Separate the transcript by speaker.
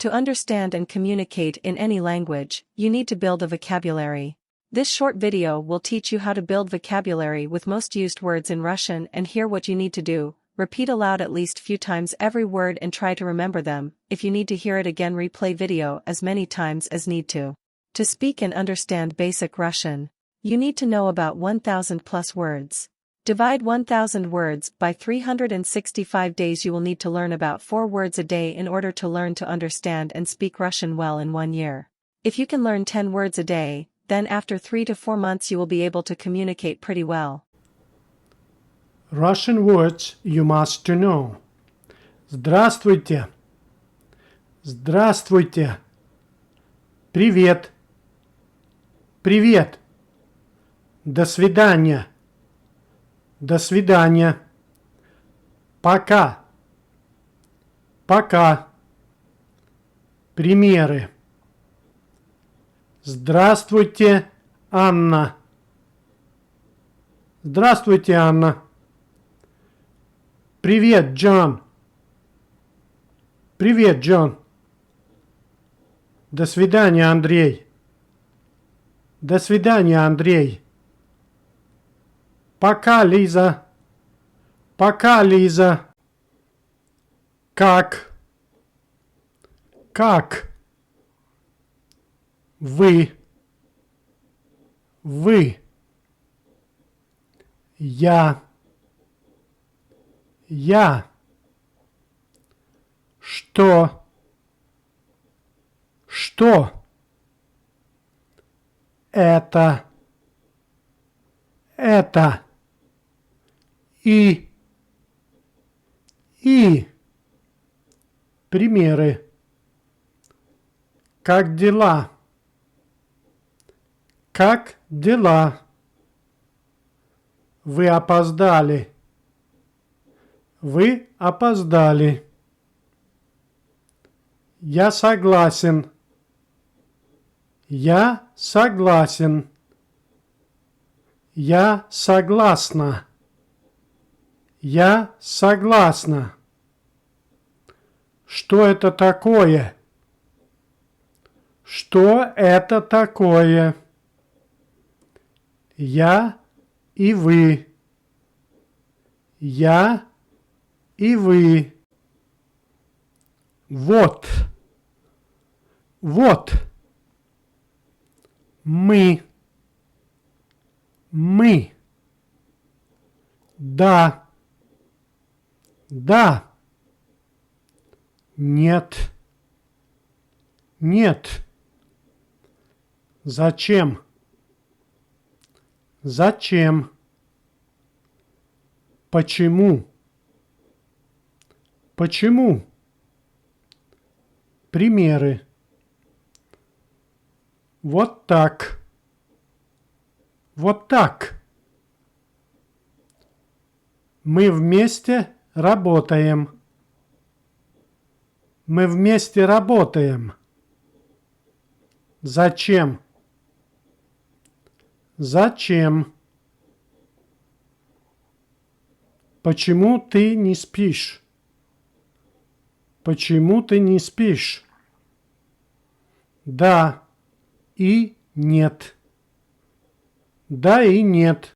Speaker 1: To understand and communicate in any language, you need to build a vocabulary. This short video will teach you how to build vocabulary with most used words in Russian, and here what you need to do. Repeat aloud at least few times every word and try to remember them. If you need to hear it again, replay video as many times as need to. To speak and understand basic Russian, you need to know about 1000 plus words. Divide 1000 words by 365 days. You will need to learn about 4 words a day in order to learn to understand and speak Russian well in 1 year. If you can learn 10 words a day, then after 3 to 4 months you will be able to communicate pretty well.
Speaker 2: Russian words you must to know. Здравствуйте. Здравствуйте. Привет. Привет. До свидания. До свидания. Пока. Пока. Примеры. Здравствуйте, Анна. Здравствуйте, Анна. Привет, Джон. Привет, Джон. До свидания, Андрей. До свидания, Андрей. Пока, Лиза. Пока, Лиза. Как? Как? Вы. Вы. Я. Я. Что? Что? Это. Это. И. Примеры. Как дела? Как дела? Вы опоздали. Вы опоздали. Я согласен. Я согласен. Я согласна. Я согласна. Что это такое? Что это такое? Я и вы. Я и вы. Вот. Вот. Мы. Мы. Да. Да. Нет. Нет. Зачем? Зачем? Почему? Почему? Примеры. Вот так. Вот так. Мы вместе работаем. Мы вместе работаем. Зачем? Зачем? Почему ты не спишь? Почему ты не спишь? Да и нет. Да и нет.